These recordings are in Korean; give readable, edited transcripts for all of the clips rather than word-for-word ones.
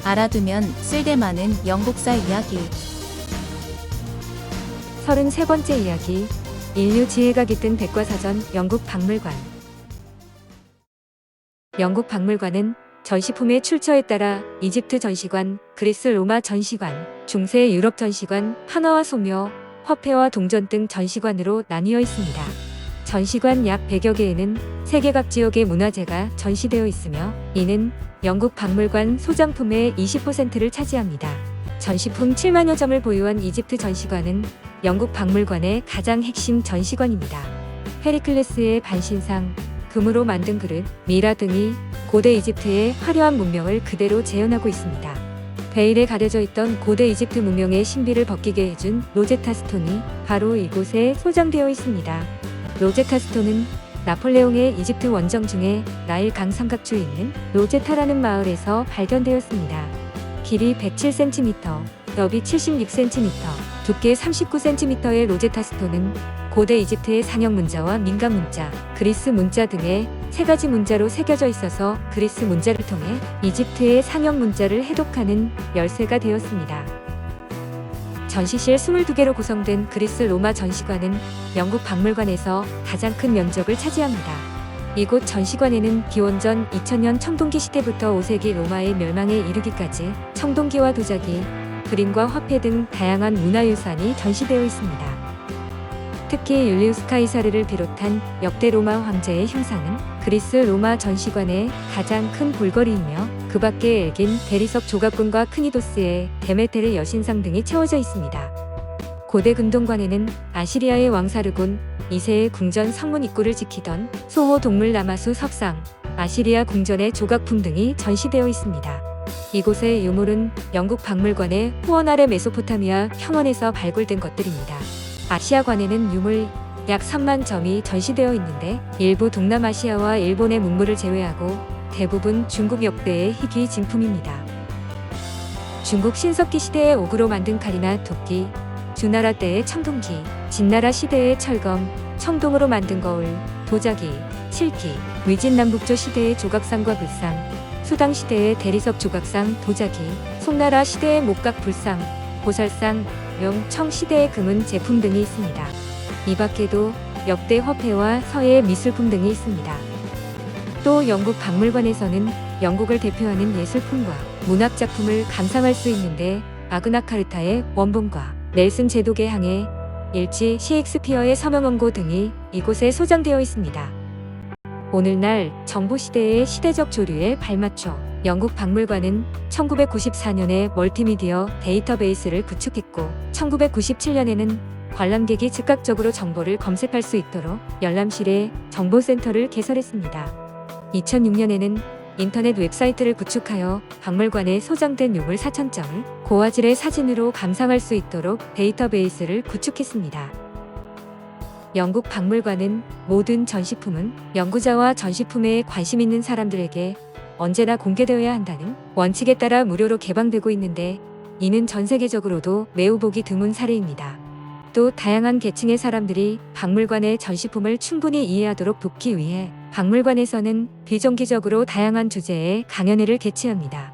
알아두면 쓸데많은 영국사 이야기. 33번째 이야기. 인류 지혜가 깃든 백과사전 영국 박물관. 영국 박물관은 전시품의 출처에 따라 이집트 전시관, 그리스 로마 전시관, 중세 유럽 전시관, 한화와 소묘, 화폐와 동전 등 전시관으로 나뉘어 있습니다. 전시관 약 100여 개에는 세계 각 지역의 문화재가 전시되어 있으며 이는 영국 박물관 소장품의 20%를 차지합니다. 전시품 7만여 점을 보유한 이집트 전시관은 영국 박물관의 가장 핵심 전시관입니다. 페리클레스의 반신상, 금으로 만든 그릇, 미라 등이 고대 이집트의 화려한 문명을 그대로 재현하고 있습니다. 베일에 가려져 있던 고대 이집트 문명의 신비를 벗기게 해준 로제타 스톤이 바로 이곳에 소장되어 있습니다. 로제타 스톤은 나폴레옹의 이집트 원정 중에 나일 강 삼각주에 있는 로제타라는 마을에서 발견되었습니다. 길이 107cm, 너비 76cm, 두께 39cm의 로제타 스톤은 고대 이집트의 상형 문자와 민가 문자, 그리스 문자 등의 세 가지 문자로 새겨져 있어서 그리스 문자를 통해 이집트의 상형 문자를 해독하는 열쇠가 되었습니다. 전시실 22개로 구성된 그리스 로마 전시관은 영국 박물관에서 가장 큰 면적을 차지합니다. 이곳 전시관에는 기원전 2000년 청동기 시대부터 5세기 로마의 멸망에 이르기까지 청동기와 도자기, 그림과 화폐 등 다양한 문화유산이 전시되어 있습니다. 특히 율리우스 카이사르를 비롯한 역대 로마 황제의 형상은 그리스 로마 전시관의 가장 큰 볼거리이며 그 밖에 엘긴, 대리석 조각군과 크니도스의 데메테르 여신상 등이 채워져 있습니다. 고대 근동관에는 아시리아의 왕 사르곤 2세의 궁전 성문 입구를 지키던 소호 동물 나마수 석상, 아시리아 궁전의 조각품 등이 전시되어 있습니다. 이곳의 유물은 영국 박물관의 후원 아래 메소포타미아 평원에서 발굴된 것들입니다. 아시아관에는 유물 약 3만 점이 전시되어 있는데 일부 동남아시아와 일본의 문물을 제외하고 대부분 중국 역대의 희귀 진품입니다. 중국 신석기 시대의 옥으로 만든 칼이나 도끼, 주나라 때의 청동기, 진나라 시대의 철검, 청동으로 만든 거울, 도자기, 칠기, 위진남북조 시대의 조각상과 불상, 수당 시대의 대리석 조각상, 도자기, 송나라 시대의 목각 불상, 보살상, 명, 청 시대의 금은 제품 등이 있습니다. 이 밖에도 역대 화폐와 서예 미술품 등이 있습니다. 또 영국 박물관에서는 영국을 대표하는 예술품과 문학작품을 감상할 수 있는데 마그나카르타의 원본과 넬슨 제독의 항해, 일지 셰익스피어의 서명원고 등이 이곳에 소장되어 있습니다. 오늘날 정보시대의 시대적 조류에 발맞춰 영국 박물관은 1994년에 멀티미디어 데이터베이스를 구축했고 1997년에는 관람객이 즉각적으로 정보를 검색할 수 있도록 열람실에 정보센터를 개설했습니다. 2006년에는 인터넷 웹사이트를 구축하여 박물관에 소장된 유물 4,000점을 고화질의 사진으로 감상할 수 있도록 데이터베이스를 구축했습니다. 영국 박물관은 모든 전시품은 연구자와 전시품에 관심 있는 사람들에게 언제나 공개되어야 한다는 원칙에 따라 무료로 개방되고 있는데 이는 전 세계적으로도 매우 보기 드문 사례입니다. 또 다양한 계층의 사람들이 박물관의 전시품을 충분히 이해하도록 돕기 위해 박물관에서는 비정기적으로 다양한 주제의 강연회를 개최합니다.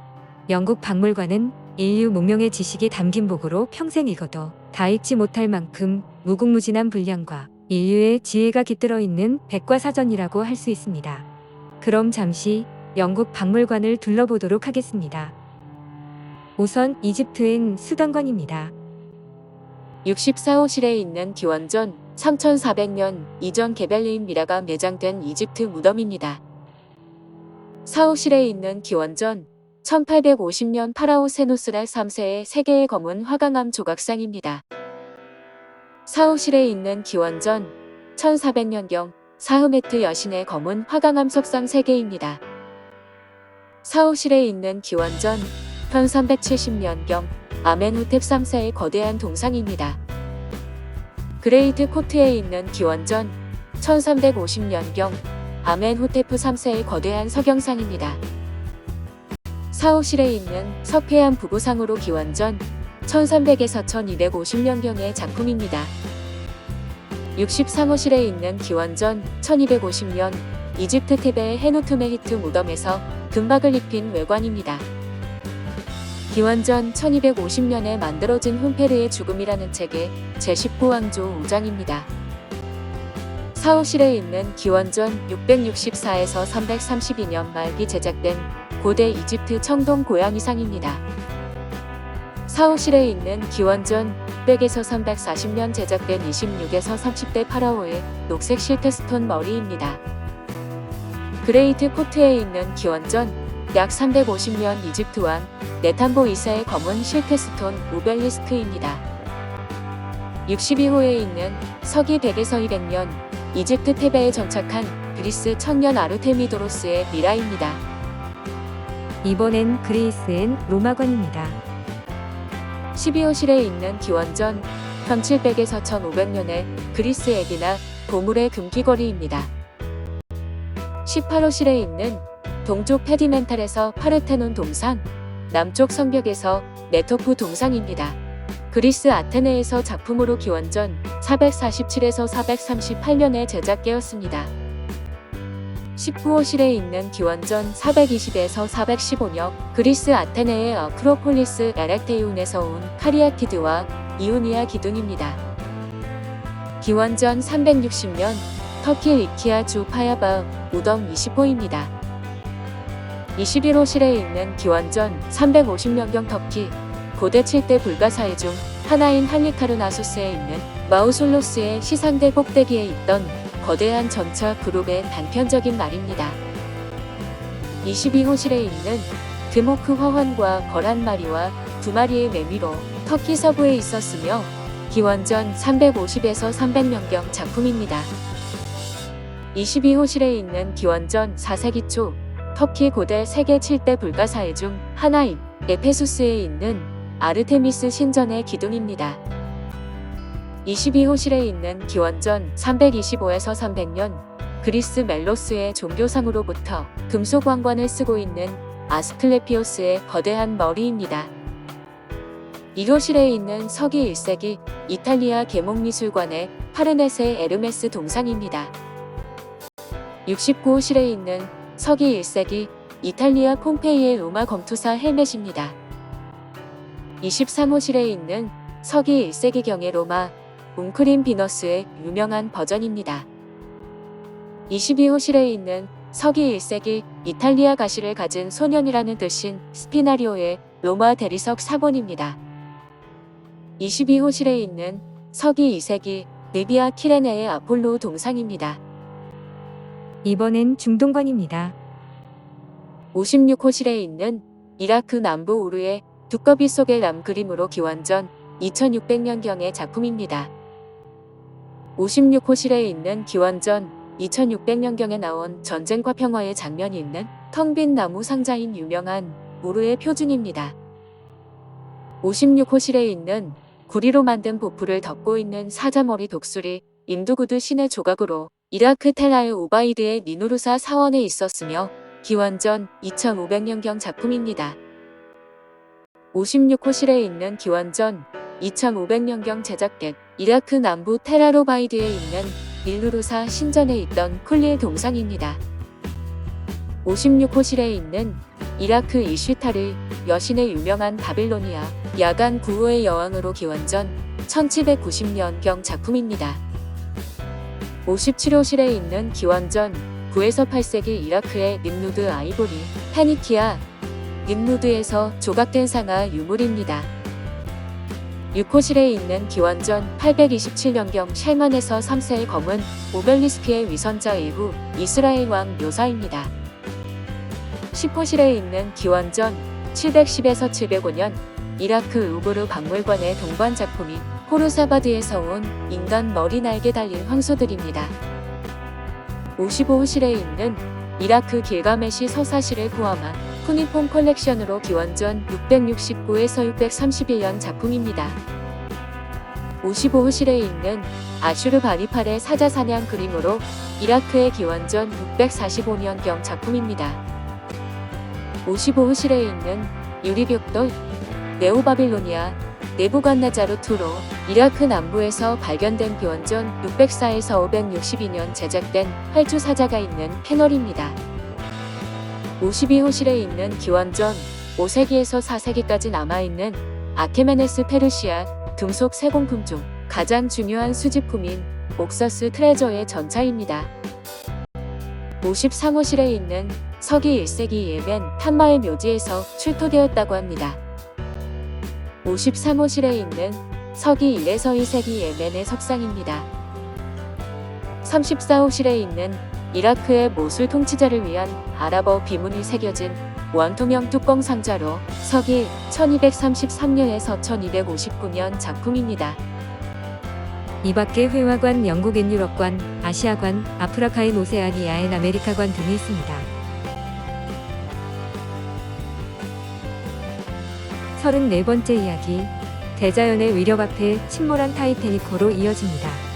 영국 박물관은 인류 문명의 지식이 담긴 복으로 평생 읽어도 다 읽지 못할 만큼 무궁무진한 분량과 인류의 지혜가 깃들어 있는 백과사전이라고 할 수 있습니다. 그럼 잠시 영국 박물관을 둘러보도록 하겠습니다. 우선 이집트엔 수단관입니다. 64호실에 있는 기원전 3400년 이전 게벨리인 미라가 매장된 이집트 무덤입니다. 4호실에 있는 기원전 1850년 파라오 세누스랄 3세의 3개의 검은 화강암 조각상입니다. 4호실에 있는 기원전 1400년경 사흐메트 여신의 검은 화강암 석상 3개입니다. 4호실에 있는 기원전 1370년경 아멘호텝 3세의 거대한 동상입니다. 그레이트 코트에 있는 기원전 1350년경 아멘호테프 3세의 거대한 석영상입니다. 4호실에 있는 석회암 부부상으로 기원전 1300에서 1250년경의 작품입니다. 63호실에 있는 기원전 1250년 이집트 테베의 헤누트메히트 무덤에서 금박을 입힌 외관입니다. 기원전 1250년에 만들어진 훈페르의 죽음이라는 책의 제19왕조 5장입니다. 사호실에 있는 기원전 664에서 332년 말기 제작된 고대 이집트 청동 고양이상입니다. 사호실에 있는 기원전 600에서 340년 제작된 26에서 30대 파라오의 녹색 실크스톤 머리입니다. 그레이트 코트에 있는 기원전 약 350년 이집트 왕 네탐보 2세의 검은 실크스톤 오벨리스크입니다. 62호에 있는 서기 100에서 200년 이집트 테베에 정착한 그리스 청년 아르테미도로스의 미라입니다. 이번엔 그리스엔 로마관입니다. 12호실에 있는 기원전 1700에서 1500년의 그리스 에디나 보물의 금귀걸이입니다. 18호실에 있는 동쪽 페디멘탈에서 파르테논 동상, 남쪽 성벽에서 네토프 동상입니다. 그리스 아테네에서 작품으로 기원전 447에서 438년에 제작되었습니다. 19호실에 있는 기원전 420에서 415년 그리스 아테네의 아크로폴리스 에렉테이온에서 온 카리아티드와 이오니아 기둥입니다. 기원전 360년 터키 리키아 주 파야바 우덤 20호입니다. 21호실에 있는 기원전 350년경 터키 고대 7대 불가사의 중 하나인 할리카르나소스에 있는 마우솔로스의 시상대 꼭대기에 있던 거대한 전차 그룹의 단편적인 말입니다. 22호실에 있는 드모크 화환과 벌 한 마리와 두 마리의 매미로 터키 서부에 있었으며 기원전 350에서 300년경 작품입니다. 22호실에 있는 기원전 4세기 초 터키 고대 세계 7대 불가사의 중 하나인 에페수스에 있는 아르테미스 신전의 기둥입니다. 22호실에 있는 기원전 325에서 300년 그리스 멜로스의 종교상으로부터 금속 왕관을 쓰고 있는 아스클레피오스의 거대한 머리입니다. 1호실에 있는 서기 1세기 이탈리아 계몽미술관의 파르네세 에르메스 동상입니다. 69호실에 있는 서기 1세기 이탈리아 폼페이의 로마 검투사 헬멧입니다. 23호실에 있는 서기 1세기경의 로마 웅크림 비너스의 유명한 버전입니다. 22호실에 있는 서기 1세기 이탈리아 가시를 가진 소년이라는 뜻인 스피나리오의 로마 대리석 사본입니다. 22호실에 있는 서기 2세기 리비아 키레네의 아폴로 동상입니다. 이번엔 중동관입니다. 56호실에 있는 이라크 남부 우르의 두꺼비 속의 람 그림으로 기원전 2600년경의 작품입니다. 56호실에 있는 기원전 2600년경에 나온 전쟁과 평화의 장면이 있는 텅 빈 나무 상자인 유명한 우르의 표준입니다. 56호실에 있는 구리로 만든 보풀을 덮고 있는 사자머리 독수리 임두구드 신의 조각으로 이라크 텔라의 오바이드의 니누르사 사원에 있었으며 기원전 2500년경 작품입니다. 56호실에 있는 기원전 2500년경 제작된 이라크 남부 텔라로바이드에 있는 닐누르사 신전에 있던 쿨리의 동상입니다. 56호실에 있는 이라크 이슈타르 여신의 유명한 바빌로니아 야간 구호의 여왕으로 기원전 1790년경 작품입니다. 57호실에 있는 기원전 9에서 8세기 이라크의 림누드 아이보리 페니키아 림누드에서 조각된 상아 유물입니다. 6호실에 있는 기원전 827년경 샬만에서 3세의 검은 오벨리스크의 위선자 이후 이스라엘 왕 묘사입니다. 10호실에 있는 기원전 710에서 705년 이라크 우브르 박물관의 동관 작품인 호르사바드에서 온 인간 머리 날개 달린 황소들입니다. 55호실에 있는 이라크 길가메시 서사시를 포함한 쿠니폼 컬렉션으로 기원전 669에서 631년 작품입니다. 55호실에 있는 아슈르 바리팔의 사자사냥 그림으로 이라크의 기원전 645년경 작품입니다. 55호실에 있는 유리벽돌 네오바빌로니아 네부갓네자르 투로 이라크 남부에서 발견된 기원전 604에서 562년 제작된 활주 사자가 있는 패널입니다. 52호실에 있는 기원전 5세기에서 4세기까지 남아있는 아케메네스 페르시아 금속 세공품 중 가장 중요한 수집품인 옥서스 트레저의 전차입니다. 53호실에 있는 서기 1세기 예멘 탄마의 묘지에서 출토되었다고 합니다. 53호실에 있는 서기 1에서 2세기 예멘의 석상입니다. 34호실에 있는 이라크의 모술 통치자를 위한 아랍어 비문이 새겨진 원통형 뚜껑 상자로 서기 1233년에서 1259년 작품입니다. 이 밖에 회화관, 영국인 유럽관, 아시아관, 아프리카인 오세아니아엔 아메리카관 등이 있습니다. 34번째 이야기, 대자연의 위력 앞에 침몰한 타이타닉호로 이어집니다.